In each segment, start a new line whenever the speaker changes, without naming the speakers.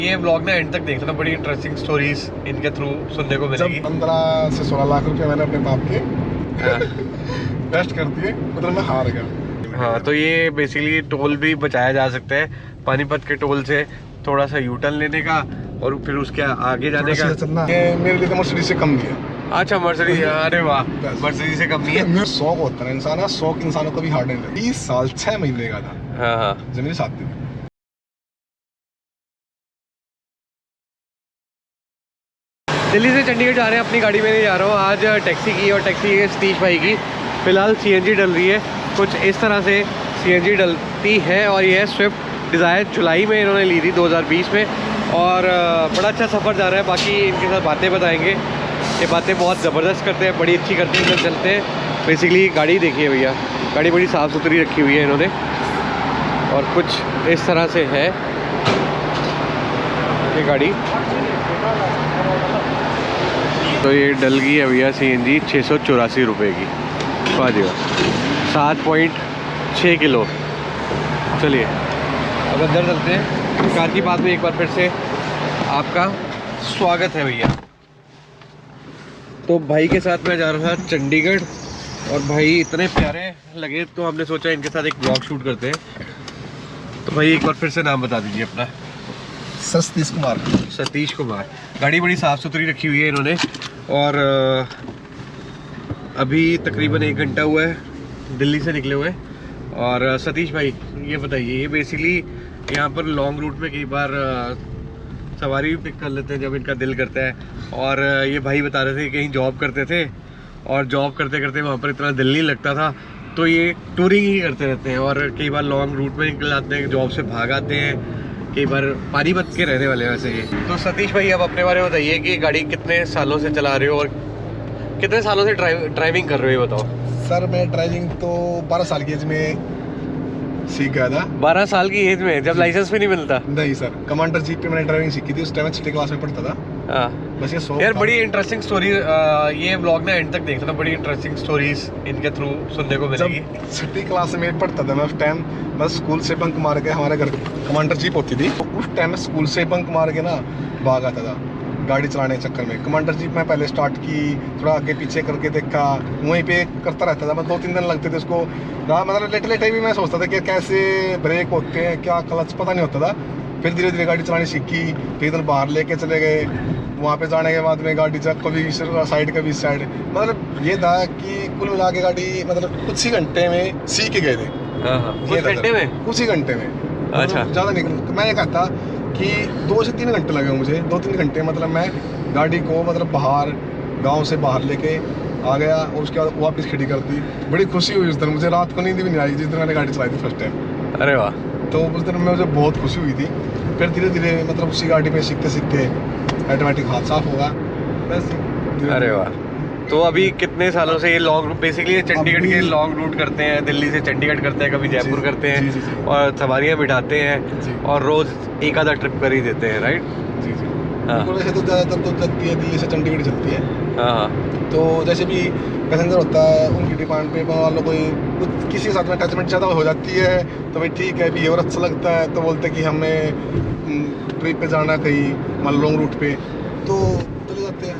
ये ब्लॉग ना एंड तक देखना, तो बड़ी इंटरेस्टिंग स्टोरीज इनके थ्रू सुनने को मिलेगी।
15 से 16 लाख रुपए मैंने अपने बाप के वेस्ट कर दिए, मतलब मैं हार गया।
हाँ, तो ये बेसिकली टोल भी बचाया जा सकता है पानीपत के टोल से, थोड़ा सा यू टर्न लेने का और फिर उसके आगे जाने का।
ये मेरे लिए तो मर्सिडीज से कम नहीं है।
अच्छा, मर्सिडीज, अरे वाह, मर्सिडीज से कम नहीं है।
मेरा शौक होता है इंसान, शौक इंसानों को भी हार्ड नहीं लगता। 20 साल 6 महीने का था।
हाँ हाँ,
जमीन साथ दी।
दिल्ली से चंडीगढ़ जा रहे हैं, अपनी गाड़ी में नहीं जा रहा हूँ आज। टैक्सी की, और टैक्सी है सतीश भाई की। फ़िलहाल सीएनजी डल रही है, कुछ इस तरह से सीएनजी डलती है। और ये है स्विफ्ट डिज़ायर, जुलाई में इन्होंने ली थी 2020 में। और बड़ा अच्छा सफ़र जा रहा है। बाकी इनके साथ बातें बताएंगे, ये बातें बहुत ज़बरदस्त करते हैं, बड़ी अच्छी करते हैं जब चलते हैं। बेसिकली गाड़ी देखिए भैया, गाड़ी बड़ी साफ़ सुथरी रखी हुई है इन्होंने, और कुछ इस तरह से है ये गाड़ी। तो ये डल गई है भैया सीएनजी 684 रुपये की। वाह जी वाह, 7.6 किलो। चलिए अब अंदर चलते हैं। कार की बात में एक बार फिर से आपका स्वागत है भैया। तो भाई के साथ मैं जा रहा था चंडीगढ़, और भाई इतने प्यारे लगे तो हमने सोचा इनके साथ एक ब्लॉग शूट करते हैं। तो भाई एक बार फिर से नाम बता दीजिए अपना।
सतीश कुमार।
सतीश कुमार। गाड़ी बड़ी साफ़ सुथरी रखी हुई है इन्होंने, और अभी तकरीबन 1 घंटा हुआ है दिल्ली से निकले हुए। और सतीश भाई ये बताइए, ये बेसिकली यहाँ पर लॉन्ग रूट में कई बार सवारी भी पिक कर लेते हैं जब इनका दिल करता है। और ये भाई बता रहे थे कहीं जॉब करते थे, और जॉब करते करते वहाँ पर इतना दिल नहीं लगता था, तो ये टूरिंग ही करते रहते हैं। और कई बार लॉन्ग रूट में निकल जाते हैं, जॉब से भाग आते हैं। कई बार पानीपत के रहने वाले हैं वैसे ये। तो सतीश भाई अब अपने बारे में बताइए कि गाड़ी कितने सालों से चला रहे हो, और कितने सालों से ड्राइविंग कर रहे हो, बताओ।
सर मैं ड्राइविंग तो 12 साल की एज में सीख गया था।
12 साल की एज में, जब लाइसेंस भी नहीं मिलता?
नहीं सर, कमांडर जीप पे मैंने ड्राइविंग सीखी थी। उस टाइम मैं 6ठी क्लास में पढ़ता था।
हाँ
बस ये शौक
यार,
था।
बड़ी इंटरेस्टिंग स्टोरी। ये ब्लॉग ना एंड तक देखना, तो बड़ी इंटरेस्टिंग स्टोरीज इनके थ्रू सुनने को मिलेगी।
जब 6ठी क्लास में पढ़ता था मैं, उस टाइम मैं स्कूल से बंक मार के, हमारे घर कमांडर जीप होती थी, तो उस टाइम मैं स्कूल से बंक मार के ना भाग आता था गाड़ी चलाने के चक्कर में। कमांडर जीप में पहले स्टार्ट की, थोड़ा आगे पीछे करके देखा, वहीं पे करता रहता था। मैं 2-3 दिन लगते थे उसको। मतलब लेटे लेटे भी मैं सोचता था कि कैसे ब्रेक होते हैं, क्या क्लच, पता नहीं होता था। फिर धीरे धीरे गाड़ी चलानी सीखी। फिर इधर बाहर लेके चले गए, वहाँ पे जाने के बाद में गाड़ी जब कभी इस साइड कभी इस साइड, मतलब ये था कि कुल मिला के गाड़ी मतलब कुछ ही घंटे में सीख गए थे।
कुछ घंटे में?
कुछ ही घंटे में।
अच्छा।
ज़्यादा निकल, मैं ये कहता कि 2 से 3 घंटे लगे मुझे। 2-3 घंटे मतलब मैं गाड़ी को मतलब बाहर, गांव से बाहर लेके आ गया, और उसके बाद वापस खड़ी कर दी। बड़ी खुशी हुई उस दिन मुझे। रात को नींद भी नहीं आई जिस दिन मैंने गाड़ी चलाई थी फर्स्ट टाइम।
अरे वाह।
तो उस दिन मुझे बहुत खुशी हुई थी। फिर धीरे धीरे मतलब उसी गाड़ी में सीखते सीखते ऑटोमेटिक हाथ साफ होगा बस।
अरे वाह। तो अभी कितने सालों से ये लॉन्ग, बेसिकली चंडीगढ़ के लॉन्ग रूट करते हैं, दिल्ली से चंडीगढ़ करते हैं, कभी जयपुर करते हैं,
जी।
और सवारियाँ बिठाते हैं, और रोज़ एक आधा ट्रिप कर ही देते हैं, राइट?
जी।
हाँ।
वैसे तो ज़्यादातर तो चलती है दिल्ली से चंडीगढ़ चलती है।
हाँ।
तो जैसे भी पैसेंजर होता है उनकी डिमांड पे मान लो कोई कुछ किसी के साथ में अटैचमेंट ज़्यादा हो जाती है, तो भाई ठीक है बिहेवियर अच्छा लगता है, तो बोलते कि हमें ट्रिप पे जाना कहीं मान लो लॉन्ग रूट पे, तो चले जाते हैं।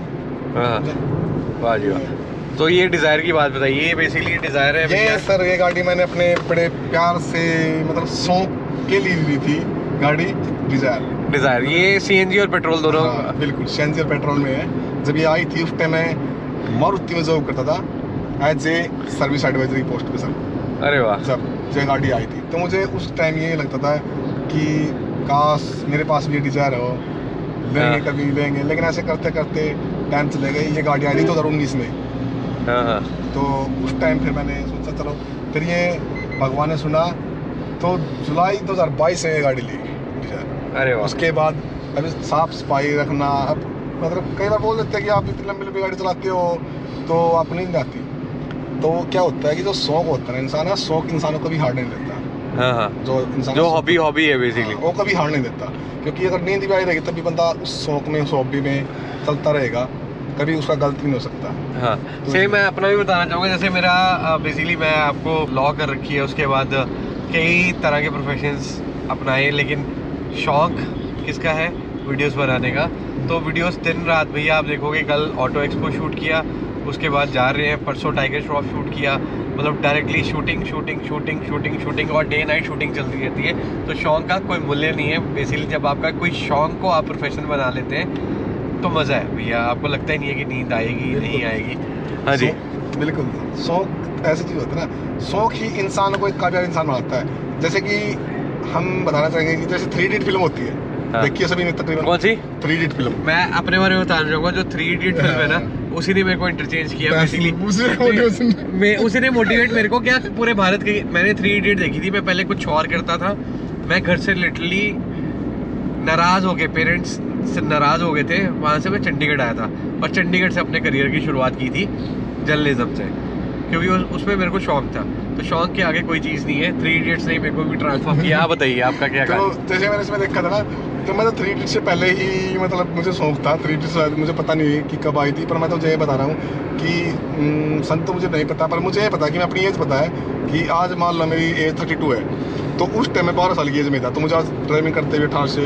हाँ। वाह जी वाह। तो ये डिज़ायर की बात बताइए, ये बेसिकली डिज़ायर है
ये सर, ये गाड़ी मैंने अपने बड़े प्यार से मतलब शौक के लिए ली थी गाड़ी, डिज़ायर।
ये सीएनजी और पेट्रोल दोनों?
हाँ, बिल्कुल सीएनजी और पेट्रोल में है। जब ये आई थी उस टाइम मैं मारुति में जॉब करता था as a service advisory post पे सर।
अरे वाह।
जब ये गाड़ी आई थी तो मुझे उस टाइम ये लगता था कि काश मेरे पास भी ये डिज़ायर हो, लेंगे कभी लेंगे। लेकिन ऐसे करते करते टाइम चले गए। ये गाड़ी आई थी 2019 में।
हाँ।
तो उस टाइम फिर मैंने सोचा चलो, फिर ये भगवान ने सुना तो जुलाई 2022 में ये गाड़ी ली डिज़ायर।
अरे वाह।
उसके बाद अभी साफ सफाई रखना, अब मतलब कई बार बोल देते हैं कि आप इतनी लंबी लंबी गाड़ी चलाते हो तो आप नहीं आती। तो क्या होता है कि जो शौक होता है इंसान, शौक इंसानों को भी हार नहीं देता।
हाँ।
जो इंसान
जो हॉबी है बेसिकली,
वो कभी हार नहीं देता। क्योंकि अगर नींद भी आई रहेगी तभी बंदा उस शौक में, उस हॉबी में चलता रहेगा, कभी उसका गलत भी नहीं हो सकता।
हाँ।
तो
सेम मैं अपना भी बताना चाहूँगा। जैसे मेरा बेसिकली मैं आपको लॉ कर रखी है, उसके बाद कई तरह के प्रोफेशंस अपनाए, लेकिन शौक किसका है? वीडियोस बनाने का। तो वीडियोस दिन रात भैया आप देखोगे, कल ऑटो एक्सपो शूट किया, उसके बाद जा रहे हैं परसों टाइगर श्रॉफ शूट किया, मतलब डायरेक्टली शूटिंग और डे नाइट शूटिंग चलती रहती है। तो शौक का कोई मूल्य नहीं है बेसिकली। जब आपका कोई शौक को आप प्रोफेशन बना लेते हैं तो मज़ा है भैया, आपको लगता ही नहीं है कि नींद आएगी नहीं आएगी। हाँ जी
बिल्कुल, शौक ऐसी चीज़ होती है ना, शौक ही इंसान को एक कामयाब इंसान बनाता है। जैसे कि हम बताना चाहेंगे कि जैसे 3 इडियट फिल्म होती है,
हाँ।
देखिए सभी ने तकरीबन।
कौन सी?
3 इडियट फिल्म।
मैं अपने बारे में बताना चाहूँगा, जो 3 इडियट फिल्म है ना, उसी ने मेरे को इंटरचेंज किया बेसिकली। उसी ने मोटिवेट मेरे को क्या, पूरे भारत के। मैंने 3 इडियट देखी थी, मैं पहले कुछ और करता था। मैं घर से लिटरली नाराज़ हो गए, पेरेंट्स से नाराज़ हो गए थे, वहाँ से मैं चंडीगढ़ आया था और चंडीगढ़ से अपने करियर की शुरुआत की थी जर्नलिज्म से, क्योंकि उसमें मेरे को शौक था। तो शौक के आगे कोई चीज़ नहीं है। 3 इडियट्स ने मेरे को भी ट्रांसफॉर्म किया। आप बताइए आपका क्या
तो जैसे मैंने इसमें देखा था ना, तो मैं तो 3 इडियट से पहले ही मतलब मुझे शौक था। 3 इडियट मुझे पता नहीं कि कब आई थी, पर मैं तो ये बता रहा हूँ कि सन तो मुझे नहीं पता, पर मुझे ये पता कि मैं अपनी एज पता है कि आज मान लो मेरी एज 32 है। तो उस टाइम में 12 साल की एज में था, तो मुझे आज ड्राइविंग करते हुए 18 से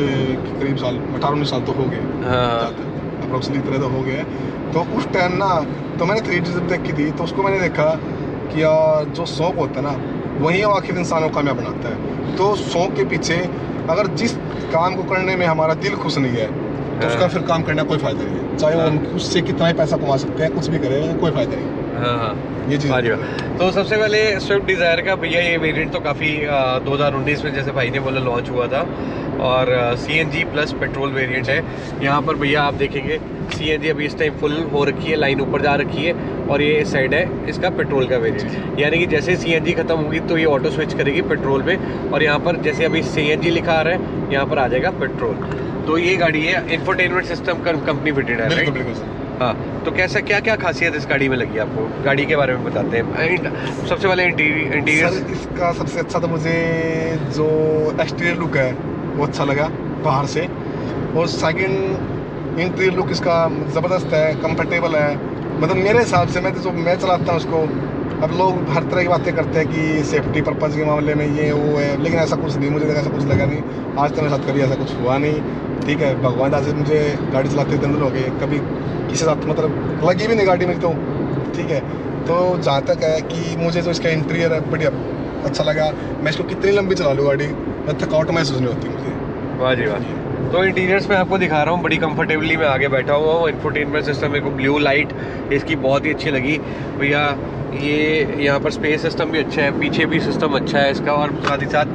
करीब साल, 18-19 साल तो हो गए अप्रोक्सीमेटली, इतने तो हो गए। तो उस टाइम ना, तो मैंने 3 इडियट जब देखी थी, तो उसको मैंने देखा कि यार जो शौक होता है ना, वही आखिर इंसान को कामयाब बनाता है। तो शौक के पीछे अगर जिस काम को करने में हमारा दिल खुश नहीं है, तो उसका फिर काम करने का कोई फायदा नहीं है। चाहे वो उससे कितना ही पैसा कमा सकते हैं, कुछ भी करें, कोई फायदा नहीं। ये चीज़।
तो सबसे पहले स्विफ्ट डिज़ायर का भैया ये वेरिएंट तो काफ़ी 2019 में जैसे भाई ने बोला लॉन्च हुआ था, और CNG प्लस पेट्रोल वेरिएंट है। यहाँ पर भैया आप देखेंगे CNG अभी इस टाइम फुल हो रखी है, लाइन ऊपर जा रखी है, और ये साइड है इसका पेट्रोल का वेरिएंट। यानी कि जैसे CNG खत्म होगी तो ये ऑटो स्विच करेगी पेट्रोल में, और यहाँ पर जैसे अभी CNG लिखा आ रहा है, यहाँ पर आ जाएगा पेट्रोल। तो ये गाड़ी है इंफोटेनमेंट सिस्टम कंपनी फिटेड है, राइट?
बिल्कुल सर।
हाँ, तो कैसा क्या क्या खासियत इस गाड़ी में लगी आपको? गाड़ी के बारे में बताते हैं। सबसे पहले इंटीरियर।
सर इसका सबसे अच्छा तो मुझे जो एक्सटीरियर लुक है वो अच्छा लगा बाहर से, और सेकंड इंटीरियर लुक इसका ज़बरदस्त है, कंफर्टेबल है। मतलब मेरे हिसाब से, मैं चलाता हूँ उसको। अब लोग हर तरह की बातें करते हैं कि सेफ्टी पर्पज़ के मामले में ये वो है, लेकिन ऐसा कुछ नहीं, मुझे ऐसा कुछ लगा नहीं। आज तक मेरे साथ कभी ऐसा कुछ हुआ नहीं। ठीक है, भगवान दास मुझे गाड़ी चलाते दिन हो गए, कभी किसी के साथ मतलब लगी भी नहीं गाड़ी मेरी तो। ठीक है, तो जहाँ तक है कि मुझे जो इसका इंटीरियर है बढ़िया अच्छा लगा। मैं इसको कितनी लंबी चला लूँ गाड़ी, मैं थकावट महसूस नहीं होती मुझे।
वाह जी वाह। तो इंटीरियर्स में आपको दिखा रहा हूँ, बड़ी कंफर्टेबली मैं आगे बैठा हुआ हूँ। इंफोटेनमेंट सिस्टम मेरे को ब्लू लाइट इसकी बहुत ही अच्छी लगी भैया। ये यहाँ पर स्पेस सिस्टम भी अच्छा है, पीछे भी सिस्टम अच्छा है इसका, और साथ ही साथ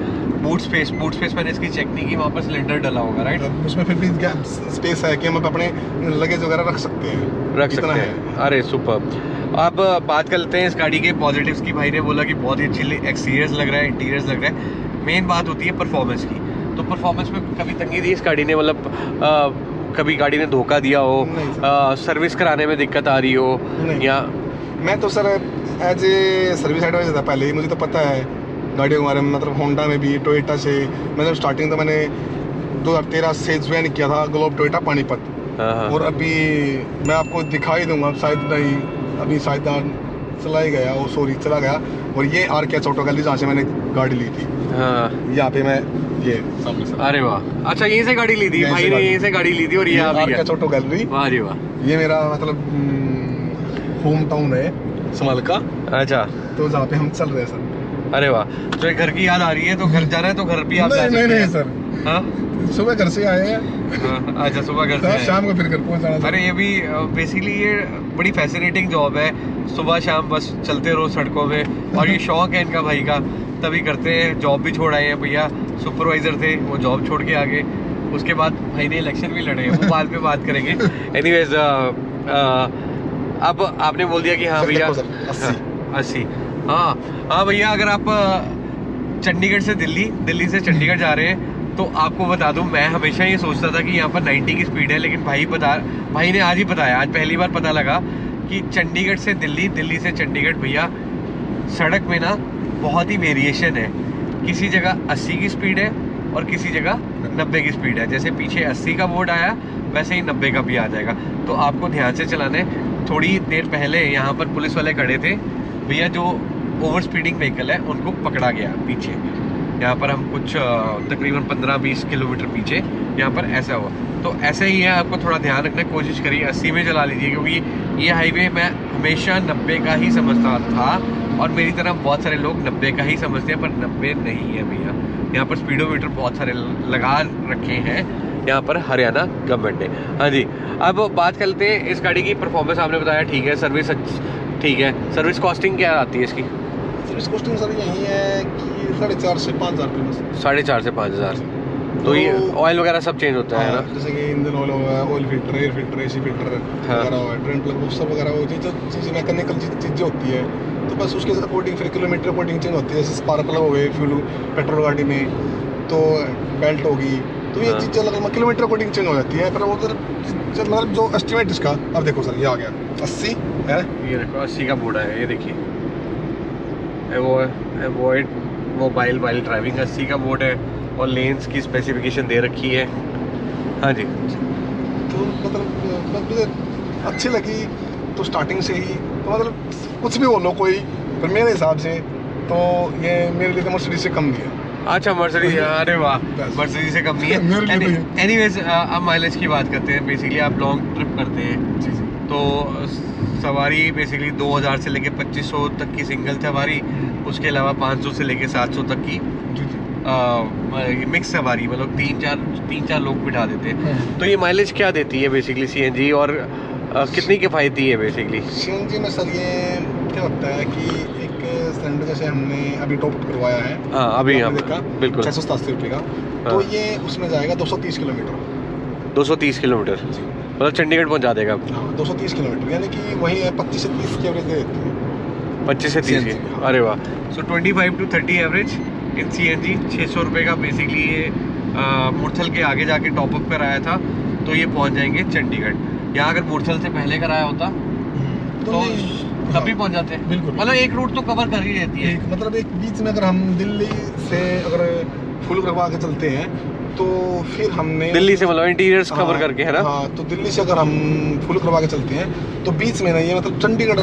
बूट स्पेस मैंने इसकी चेक नहीं की, वहाँ पर सिलेंडर डला होगा, राइट?
उसमें फिर भी स्पेस है कि हम अपने लगेज वगैरह रख सकते हैं,
अरे सुपर। अब बात करते हैं इस गाड़ी के पॉजिटिव्स की। भाई ने बोला कि बहुत ही अच्छी एक्सटीरियर्स लग रहा है, इंटीरियर्स लग रहा है। मेन बात होती है परफॉर्मेंस की। तो परफॉर्मेंस में कभी तंगी दी इस गाड़ी ने? मतलब कभी गाड़ी ने धोखा दिया हो, सर्विस कराने में दिक्कत आ रही हो? या
मैं तो sir as a service advisor था पहले ही, मुझे तो पता है गाड़ियों के बारे में। मतलब होंडा में भी, टोयोटा से, मतलब स्टार्टिंग तो मैंने 2013 से ज्वाइन किया था ग्लोब टोयोटा पानीपत। और अभी मैं आपको दिखा ही दूंगा, शायद नहीं अभी शायद चला ही गया, वो सॉरी चला गया। और ये RK ऑटो गैलरी जहाँ से मैंने गाड़ी ली थी, यहाँ पे मैं ये सामने से।
अरे वाह, अच्छा यहीं से गाड़ी ली थी भाई ने? यहीं से गाड़ी ली थी, और ये
RK ऑटो गैलरी।
वाह जी वाह।
ये मेरा मतलब होम टाउन है समाल का।
अच्छा,
तो जहाँ पे हम चल रहे हैं सर।
अरे वाह, तो एक घर की याद आ रही है, तो घर जाना है तो घर भी आप जा सकते हैं।
नहीं सर,
हाँ
सुबह घर से आए हैं।
अच्छा, सुबह घर से
शाम को फिर घर पहुँच जाना।
अरे ये भी बेसिकली ये बड़ी फैसिनेटिंग जॉब है, सुबह शाम बस चलते रहो सड़कों में, और ये शौक है इनका भाई का, तभी करते हैं। जॉब भी छोड़ आए हैं भैया, सुपरवाइजर थे, वो जॉब छोड़ के आगे। उसके बाद भाई ने इलेक्शन भी लड़े हैं, वो बाद में बात करेंगे। एनीवेज अब आपने बोल दिया कि हाँ भैया 80। हाँ भैया, अगर आप चंडीगढ़ से दिल्ली से चंडीगढ़ जा रहे हैं, तो आपको बता दूं, मैं हमेशा ये सोचता था कि यहाँ पर 90 की स्पीड है, लेकिन भाई ने आज ही बताया, आज पहली बार पता लगा कि चंडीगढ़ से दिल्ली से चंडीगढ़ भैया सड़क में ना बहुत ही वेरिएशन है। किसी जगह 80 की स्पीड है और किसी जगह 90 की स्पीड है। जैसे पीछे 80 का बोर्ड आया, वैसे ही 90 का भी आ जाएगा। तो आपको ध्यान से चलाना है। थोड़ी देर पहले यहाँ पर पुलिस वाले खड़े थे भैया, जो ओवर स्पीडिंग व्हीकल है उनको पकड़ा गया पीछे। यहाँ पर हम कुछ तकरीबन 15-20 किलोमीटर पीछे यहाँ पर ऐसा हुआ। तो ऐसा ही है, आपको थोड़ा ध्यान रखना, कोशिश करिए 80 में चला लीजिए, क्योंकि ये हाईवे मैं हमेशा 90 का ही समझता था और मेरी तरह बहुत सारे लोग 90 का ही समझते हैं, पर 90 नहीं है भैया। यहाँ पर स्पीडोमीटर बहुत सारे लगा रखे हैं यहाँ पर हरियाणा गवर्नमेंट ने। हाँ जी, अब बात करते हैं इस गाड़ी की परफॉर्मेंस। आपने बताया ठीक है, सर्विस ठीक है, सर्विस कॉस्टिंग क्या आती है इसकी?
सर्विस कॉस्टिंग सर यही है कि 4,500 से 5,000 रुपये बस।
4,500 से 5,000। तो ये ऑयल वगैरह सब चेंज होता है ना?
जैसे कि इंजन ऑयल हुआ, oil filter, air filter, AC filter वगैरह हुआ, ड्रेन प्लग, वो सब वगैरह, वो चीज़ें मैकेनिकल चीज़ें होती है। तो बस उसके अकॉर्डिंग फिर किलोमीटर अकॉर्डिंग चेंज होती है। जैसे स्पार्क प्लग हो गए फ्यूल पेट्रोल गाड़ी में, तो बेल्ट होगी, तो ये चीज़ें अलग किलोमीटर अकॉर्डिंग चेंज हो जाती है। पर वो मतलब जो एस्टिमेट इसका, अब देखो सर ये आ गया 80 है,
ये देखो 80 का बोर्ड है, ये देखिए अवॉइड मोबाइल वाइल ड्राइविंग 80 का बोर्ड है और लेन्स की स्पेसिफिकेशन दे रखी है। हाँ जी,
तो मतलब मुझे अच्छी लगी तो स्टार्टिंग से ही, तो मतलब कुछ भी बोलो कोई, पर मेरे हिसाब से तो ये मेरे लिए तो मर्सिडीज से कम दिया।
अच्छा मर्सिडीज, अरे वाह, मर्सिडीज से कम नहीं है। एनीवेज अब माइलेज की बात करते हैं। बेसिकली आप लॉन्ग ट्रिप करते हैं तो सवारी बेसिकली 2000 से लेके 2500 तक की सिंगल सवारी, उसके अलावा 500 से लेके 700 तक की मिक्स सवारी, मतलब तीन चार लोग बिठा देते हैं। तो ये माइलेज क्या देती है बेसिकली सीएनजी, और कितनी किफ़ायती है बेसिकली?
सीएनजी में सर ये क्या लगता है कि एक सिलेंडर जैसे हमने अभी टॉप करवाया है,
हाँ अभी यहाँ
देखा
बिल्कुल
687 रुपये का, तो ये उसमें जाएगा 230 किलोमीटर।
230 किलोमीटर मतलब चंडीगढ़ पहुँचा देगा?
हाँ 230 किलोमीटर, यानी कि वही है 25 से 30 की एवरेज दे देती है।
25 से 30 की, अरे वाह। सो 25 to 30 एवरेज इन सीएनजी। 600 रुपये का बेसिकली ये मुरथल के आगे जाके टॉपअप कराया था, तो ये पहुंच जाएंगे चंडीगढ़। यहाँ अगर मुरथल से पहले कराया होता तो तब भी पहुंच जाते हैं।
बिल्कुल,
मतलब एक रूट तो कवर कर ही रहती है।
मतलब एक बीच में अगर हम दिल्ली से अगर फुल करवा के चलते हैं तो फिर हमने
दिल्ली से मतलब इंटीरियर्स कवर करके, है ना?
हाँ, तो दिल्ली से अगर हम फुल करवा के चलते हैं तो बीच में ना ये मतलब चंडीगढ़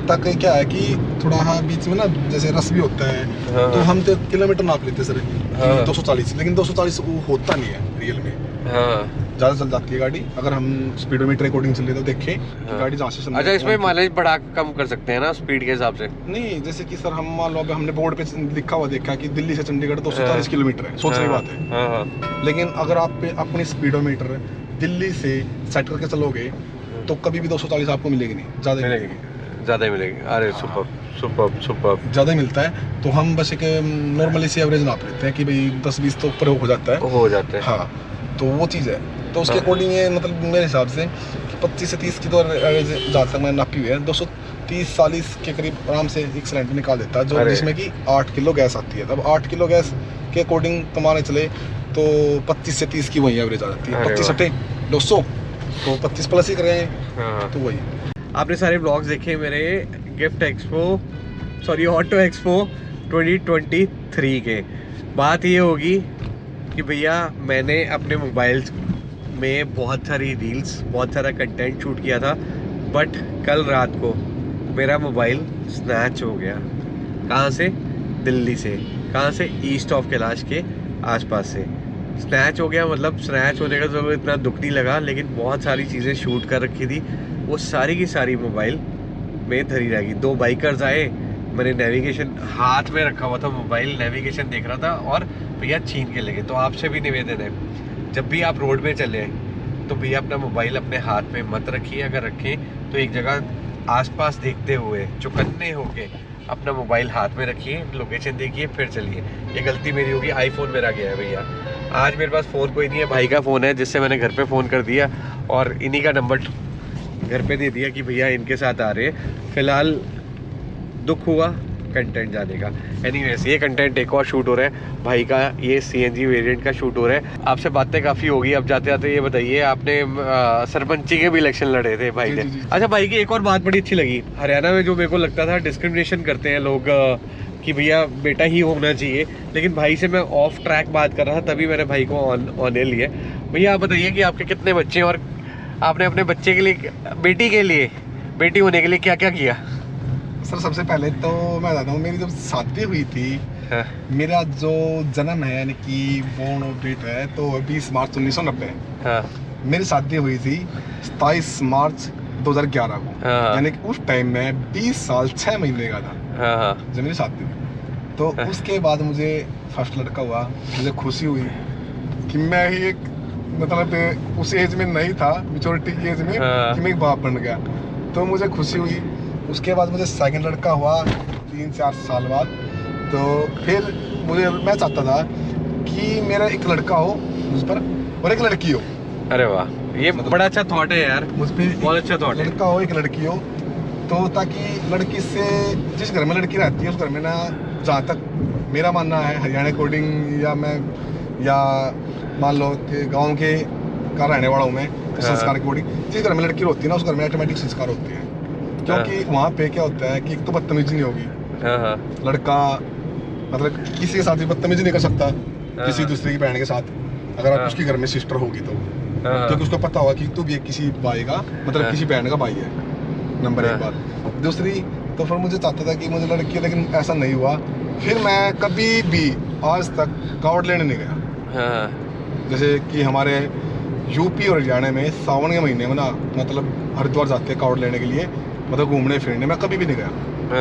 तक क्या है कि थोड़ा हाँ बीच में ना जैसे रस भी होता है।
हाँ,
तो हम तो किलोमीटर नाप लेते सर,
हाँ,
240, लेकिन 240 वो होता नहीं है रियल में।
हाँ,
ज़्यादा चल जाती है गाड़ी अगर हम स्पीडोमीटर अकॉर्डिंग चले तो देखें कि गाड़ी जहाँ से
अच्छा इसमें माइलेज बढ़ा कम कर सकते हैं ना स्पीड के हिसाब से?
नहीं, जैसे कि सर हम मान लो अभी हमने बोर्ड पे लिखा हुआ देखा कि दिल्ली से चंडीगढ़ 240 किलोमीटर है, सोच रही बात है।
हाँ, हाँ।
लेकिन अगर आप पे अपनी स्पीडोमीटर दिल्ली से सेट करके चलोगे तो कभी भी 240 आपको मिलेगी नहीं, ज़्यादा मिलेगी,
ज़्यादा ही मिलेगी। अरे सुपर
ज़्यादा मिलता है। तो हम बस एक नॉर्मली से एवरेज नाप लेते हैं कि भाई 10-20 तो ऊपर हो जाता है। हाँ, तो वो चीज़ है। तो उसके अकॉर्डिंग ये मतलब मेरे हिसाब से कि 25 से 30 की तो एवरेज जहाँ तक मैंने नापी हुई है 230-40 के करीब आराम से एक सिलेंडर निकाल देता है, जो जिसमें कि 8 किलो गैस आती है। तब 8 किलो गैस के अकॉर्डिंग कमाने चले तो 25 से 30 की वही एवरेज आ जाती है। 25 हटे 200 तो 25 प्लस ही करें तो वही।
आपने सारे ब्लॉग्स देखे मेरे ऑटो एक्सपो 2023 के। बात ये होगी कि भैया मैंने अपने मोबाइल में बहुत सारी रील्स, बहुत सारा कंटेंट शूट किया था, बट कल रात को मेरा मोबाइल स्नैच हो गया। कहाँ से? दिल्ली से। कहाँ से? ईस्ट ऑफ कैलाश के आसपास से स्नैच हो गया। मतलब स्नैच होने का तो इतना दुख नहीं लगा, लेकिन बहुत सारी चीज़ें शूट कर रखी थी, वो सारी की सारी मोबाइल में धरी रहेगी। 2 बाइकर्स आए, मैंने नेविगेशन हाथ में रखा हुआ था, मोबाइल नेविगेशन देख रहा था और भैया छीन के ले गए। तो आपसे भी निवेदन है, जब भी आप रोड में चले तो भैया अपना मोबाइल अपने हाथ में मत रखिए। अगर रखें तो एक जगह आसपास देखते हुए चौकन्ने होके अपना मोबाइल हाथ में रखिए, लोकेशन देखिए, फिर चलिए। ये गलती मेरी होगी, आईफोन मेरा गया है भैया। आज मेरे पास फ़ोन कोई नहीं है, भाई का फ़ोन है जिससे मैंने घर पे फ़ोन कर दिया और इन्हीं का नंबर घर पे दे दिया कि भैया इनके साथ आ रहे हैं। फ़िलहाल दुख हुआ कंटेंट जाने का। एनीवेज ये कंटेंट एक और शूट हो रहा है भाई का, ये सीएनजी वेरिएंट का शूट हो रहा है। आपसे बातें काफ़ी होगी। अब जाते जाते ये बताइए, आपने सरपंची के भी इलेक्शन लड़े थे भाई ने। अच्छा, भाई की एक और बात बड़ी अच्छी लगी, हरियाणा में जो मेरे को लगता था डिस्क्रिमिनेशन करते हैं लोग कि भैया बेटा ही होना चाहिए, लेकिन भाई से मैं ऑफ ट्रैक बात कर रहा था तभी मैंने भाई को ऑन एयर लिया। भैया आप बताइए कि आपके कितने बच्चे हैं और आपने अपने बच्चे के लिए, बेटी होने के लिए क्या क्या किया?
सर सबसे पहले तो मैं बताता हूँ, मेरी जब शादी हुई थी
हाँ।
मेरा जो जन्म है यानी कि बोर्न ऑफ डेट है तो 20 मार्च 1990 है।
हाँ
मेरी शादी हुई थी 27 मार्च 2011 को।
हाँ।
यानी कि उस टाइम में 20 साल 6 महीने का था
हाँ हाँ।
जब मेरी शादी हुई। तो उसके बाद मुझे फर्स्ट लड़का हुआ, मुझे खुशी हुई कि मैं ही एक मतलब उस एज में नहीं था, मेच्योरिटी की एज में,
हाँ।
कि मैं एक बाप बन गया, तो मुझे खुशी हुई। उसके बाद मुझे सेकंड लड़का हुआ 3-4 साल बाद। तो फिर मैं चाहता था कि मेरा एक लड़का हो मुझ पर और एक लड़की हो।
अरे वाह, ये बड़ा अच्छा थॉट है यार,
मुझ पर
बहुत अच्छा थॉट है।
लड़का हो एक लड़की हो, तो ताकि लड़की से, जिस घर में लड़की रहती है उस घर में ना, जहाँ तक मेरा मानना है हरियाणा कोडिंग या मान लो कि गांव के का रहने वाला हूँ मैं, तो संस्कार की कोडिंग, जिस घर में लड़की होती है ना उस घर में ऑटोमेटिक संस्कार होते हैं। क्योंकि वहाँ पे क्या होता है कि एक तो बदतमीजी नहीं होगी, लड़का मतलब किसी के साथ भी बदतमीजी नहीं कर सकता, किसी दूसरे की बहन के साथ, अगर आप उसके घर में सिस्टर होगी तो, क्योंकि उसको पता होगा कि तू भी किसी भाई का मतलब किसी बहन का भाई है, नंबर 1 बात। दूसरी तो फिर मुझे चाहता था कि मुझे लड़की, लेकिन ऐसा नहीं हुआ। फिर मैं कभी भी आज तक कावड़ लेने नहीं गया। जैसे कि हमारे यूपी और हरियाणा में सावन के महीने में ना मतलब हरिद्वार जाते हैं कावड़ लेने के लिए, मतलब घूमने फिरने। मैं कभी भी नहीं गया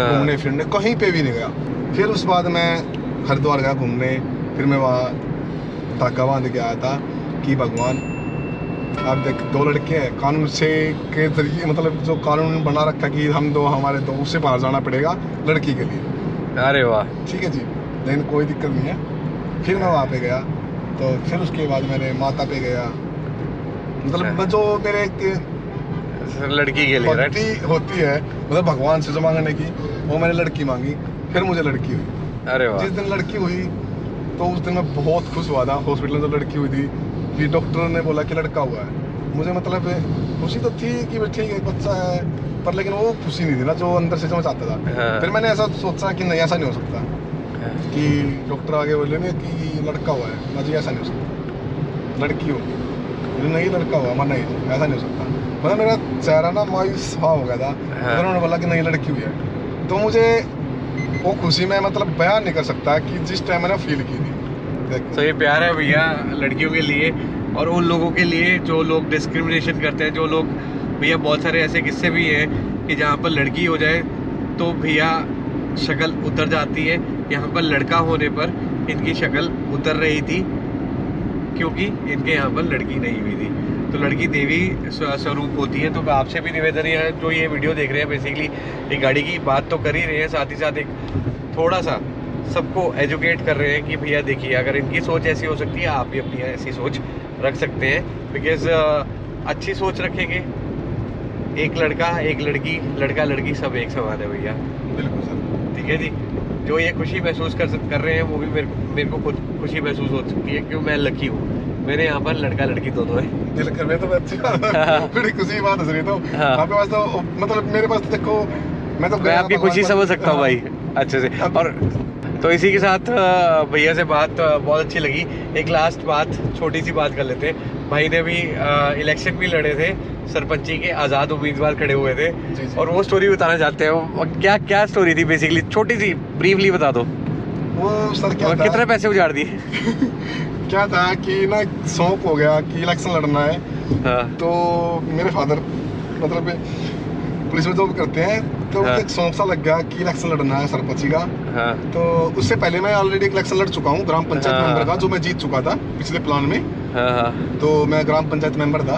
घूमने फिरने, कहीं पे भी नहीं गया। फिर उस बाद मैं हरिद्वार गया घूमने, फिर मैं वहाँ धागा बांध के आया था कि भगवान आप देख 2 लड़के हैं, कानून से के जरिए मतलब जो कानून बना रखा कि हम दो हमारे दो, उससे बाहर जाना पड़ेगा लड़की के लिए।
अरे वाह,
ठीक है जी, लेकिन कोई दिक्कत नहीं है। फिर मैं वहाँ पे गया, तो फिर उसके बाद मैंने माता पे गया, मतलब जो मेरे
लड़की के लिए
होती है मतलब भगवान से जो मांगने की, वो मैंने लड़की मांगी, फिर मुझे लड़की हुई।
अरे वाह।
जिस दिन लड़की हुई तो उस दिन मैं बहुत खुश हुआ था। हॉस्पिटल में जो लड़की हुई थी कि डॉक्टर ने बोला कि लड़का हुआ है, मुझे मतलब खुशी तो थी कि ठीक है बच्चा है, पर लेकिन वो खुशी नहीं थी ना जो अंदर से जो मैं चाहता था। फिर मैंने ऐसा सोचा कि नहीं ऐसा नहीं हो सकता, कि डॉक्टर आगे बोले ना कि लड़का हुआ है, मुझे ऐसा नहीं हो सकता, लड़की होगी, नहीं लड़का हुआ, मैं नहीं, ऐसा नहीं हो सकता। मतलब मेरा चेहरा ना मायूस हो गया था। उन्होंने बोला कि नहीं लड़की हुई है, तो मुझे वो खुशी में मतलब बयान नहीं कर सकता कि जिस टाइम मैंने फील की थी।
तो ये प्यार है भैया लड़कियों के लिए और उन लोगों के लिए जो लोग डिस्क्रिमिनेशन करते हैं, जो लोग भैया बहुत सारे ऐसे किस्से भी हैं कि जहाँ पर लड़की हो जाए तो भैया शक्ल उतर जाती है। यहाँ पर लड़का होने पर इनकी शक्ल उतर रही थी क्योंकि इनके यहाँ पर लड़की नहीं हुई थी। तो लड़की देवी स्वरूप होती है। तो आपसे भी निवेदन है, जो ये वीडियो देख रहे हैं बेसिकली एक गाड़ी की बात तो कर ही रहे हैं, साथ ही साथ एक थोड़ा सा सबको एजुकेट कर रहे हैं कि भैया देखिए अगर इनकी सोच ऐसी हो सकती है, आप भी अपनी ऐसी सोच रख सकते हैं। बिकॉज अच्छी सोच रखेंगे, एक लड़का एक लड़की, लड़का लड़की सब एक समान है भैया।
बिल्कुल सर,
ठीक है जी। जो ये खुशी महसूस कर रहे हैं वो भी मेरे को खुद खुशी महसूस हो सकती है क्योंकि मैं लकी हूँ, मेरे यहाँ पर लड़का लड़की दोनों है।
दिल कर में तो अच्छा बड़ी खुशी की बात है सर। तो आपके पास तो मतलब मेरे पास तो देखो मैं
आपकी खुशी समझ सकता हूँ भाई अच्छे से। और तो इसी के साथ भैया से बात बहुत अच्छी लगी। एक लास्ट बात, छोटी सी बात कर लेते हैं। भाई ने भी इलेक्शन भी लड़े थे, सरपंची के आज़ाद उम्मीदवार खड़े हुए थे
जी।
और वो स्टोरी बताना चाहते हैं। क्या क्या स्टोरी थी बेसिकली, छोटी सी ब्रीफली बता दो।
वो सर क्या था,
कितने पैसे उजाड़ दिए?
क्या था कि ना शौक हो गया कि इलेक्शन लड़ना है।
हाँ।
तो मेरे फादर मतलब पुलिस में जॉब करते हैं, तो
हाँ।
एक शौक सा लग गया कि इलेक्शन लड़ना है सरपंची का।
हाँ।
तो उससे पहले मैं ऑलरेडी एक इलेक्शन लड़ चुका हूँ ग्राम पंचायत
हाँ।
मेंबर का, जो मैं जीत चुका था पिछले प्लान में।
हाँ।
तो मैं ग्राम पंचायत मेंबर था।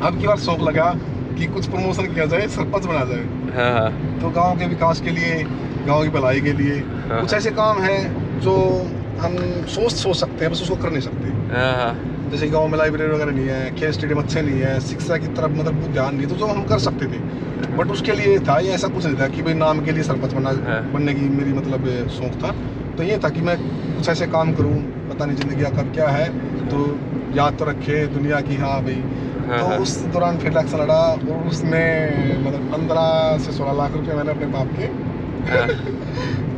अब की बार शौक लगा कि कुछ प्रमोशन किया जाए, सरपंच बना जाए।
हाँ।
तो गांव के विकास के लिए, गांव की भलाई के लिए
हाँ।
कुछ ऐसे काम हैं जो हम सोच सकते हैं, बस उसको कर नहीं सकते।
हाँ।
जैसे गांव में लाइब्रेरी वगैरह नहीं है, खेल स्टेडियम अच्छे नहीं है, शिक्षा की तरफ मतलब ध्यान नहीं, तो जो हम कर सकते थे। बट उसके लिए था ये, ऐसा कुछ नहीं था कि भाई नाम के लिए सरपंच बनने की मेरी मतलब शौक था। तो ये था कि मैं कुछ ऐसे काम करूं, पता नहीं जिंदगी कब क्या है, तो याद तो रखे दुनिया की। हाँ भाई। तो उस दौरान फिर इलेक्शन लड़ा और उसमें मतलब 15 से 16 लाख रुपए मैंने अपने बाप के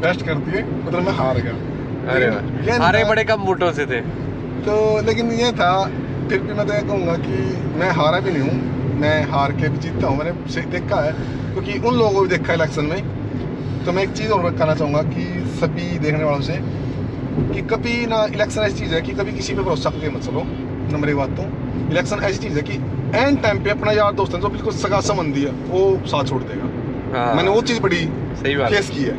वेस्ट कर दिए, मतलब मैं हार गया।
अरे वाह, हारे बड़े कम वोटों से थे।
तो लेकिन ये था, फिर भी मैं तो ये कहूँगा कि मैं हारा भी नहीं हूँ, मैं हार के भी जीतता हूँ। मैंने देखा है, क्योंकि उन लोगों को भी देखा है इलेक्शन में। तो मैं एक चीज़ और कहना चाहूँगा कि सभी देखने वालों से कि कभी ना इलेक्शन ऐसी चीज़ है कि कभी किसी पे भरोसा करके मत चलो। नंबर एक बात तो इलेक्शन ऐसी चीज़ है कि एंड टाइम पे अपना यार दोस्त है जो बिल्कुल सगा संबंधी है वो साथ छोड़ देगा।
हाँ,
मैंने वो चीज़ बड़ी
सही बात
फेस की है।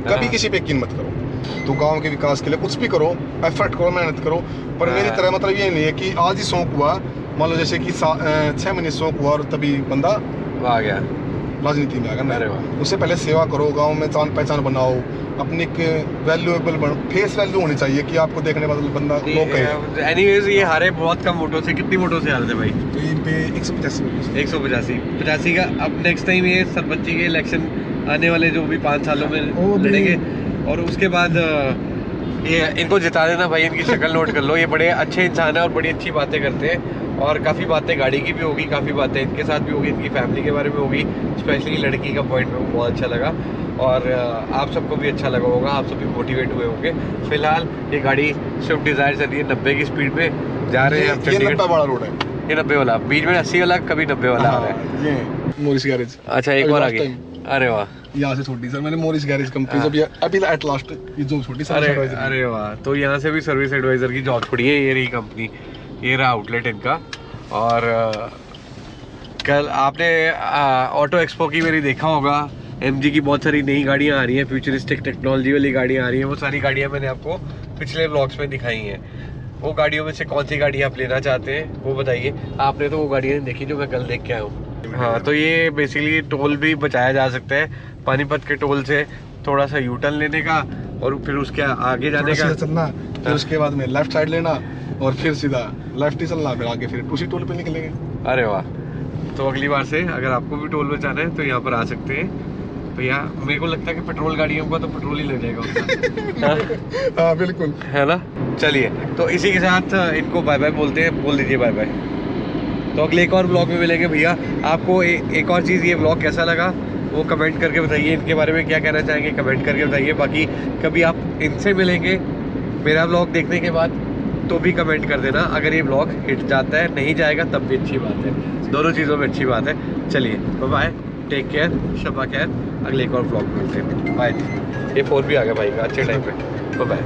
कभी किसी पे यकीन मत करो। तो गांव के विकास के लिए कुछ भी करो, एफर्ट करो, मेहनत करो, पर मेरी तरह मतलब ये नहीं है कि आज ही शौक हुआ, मान लो जैसे कि 6 महीने शौक हुआ और तभी बंदा
आ गया
राजनीति में आ गया।
अरे वाह।
उससे पहले सेवा करो, गांव में जान पहचान बनाओ, अपनी एक वैल्यूएबल फेस वैल्यू होनी चाहिए कि आपको देखने वाला बंदा लोग कहे।
एनीवेज ये हारे बहुत कम वोटों से, कितनी वोटों से हारे थे भाई?
तो इन पे 185
185 का। अब नेक्स्ट टाइम ये सरपंची के इलेक्शन आने वाले जो भी 5 सालों में लड़ेंगे, और उसके बाद ये इनको जिता देना भाई। इनकी शक्ल नोट कर लो, ये बड़े अच्छे इंसान है और बड़ी अच्छी बातें करते हैं, और काफ़ी बातें गाड़ी की भी होगी, काफ़ी बातें इनके साथ भी होगी, इनकी फैमिली के बारे में होगी, स्पेशली लड़की का पॉइंट में बहुत अच्छा लगा, और आप सबको भी अच्छा लगा होगा, आप सभी मोटिवेट हुए होंगे। फिलहाल ये गाड़ी स्विफ्ट डिज़ायर चल रही है 90 की स्पीड में, जा रहे हैं हम
ये 90 वाला रोड है,
ये 90 वाला, बीच में 80 वाला, कभी 90 वाला आ रहा है।
ये मोरिस गैरेज।
अच्छा, एक और आगे। अरे वाह,
यहाँ से छोटी सर, मैंने मोरिस गैरेज कंपनी जब अभी एट लास्ट ये जो छोटी सर।
अरे वाह, तो यहाँ से भी सर्विस एडवाइजर की जॉब छोड़ी है। ये रही कंपनी, ये रहा आउटलेट इनका। और कल आपने ऑटो एक्सपो की मेरी देखा होगा, MG की बहुत सारी नई गाड़ियाँ आ रही हैं, फ्यूचरिस्टिक टेक्नोलॉजी वाली गाड़ियाँ आ रही हैं। वो सारी गाड़ियाँ मैंने आपको पिछले व्लॉग्स में दिखाई हैं। वो गाड़ियों में से कौन सी गाड़ी आप लेना चाहते हैं वो बताइए। आपने तो वो गाड़ियाँ देखी जो मैं कल देख के आया हूँ। हाँ, तो ये बेसिकली टोल भी बचाया जा सकता है, पानीपत के टोल से थोड़ा सा यूटर्न लेने का और फिर उसके आगे जाने का
चलना, फिर उसके बाद में लेफ्ट साइड लेना और फिर सीधा लेफ्ट ही चलना, फिर आगे फिर उसी टोल पे निकलेंगे।
अरे वाह, तो अगली बार से अगर आपको भी टोल बचाना है तो यहाँ पर आ सकते हैं भैया। मेरे को लगता है कि पेट्रोल गाड़ियों का तो पेट्रोल ही ले जाएगा उसका।
हाँ बिल्कुल,
है ना। चलिए, तो इसी के साथ इनको बाय बाय बोलते हैं, बोल दीजिए बाय बाय। तो अगले एक और ब्लॉग में मिलेंगे भैया। आपको एक और चीज़, ये ब्लॉग कैसा लगा वो कमेंट करके बताइए। इनके बारे में क्या कहना चाहेंगे कमेंट करके बताइए। बाकी कभी आप इनसे मिलेंगे मेरा ब्लॉग देखने के बाद तो भी कमेंट कर देना। अगर ये ब्लॉग हिट जाता है, नहीं जाएगा तब भी अच्छी बात है, दोनों चीज़ों में अच्छी बात है। चलिए बाय, टेक केयर, शबा खैर। अगले एक और ब्लॉग में मिलते हैं, बाय। ये 4 भी आ गया भाई का अच्छे टाइम पे। बाय।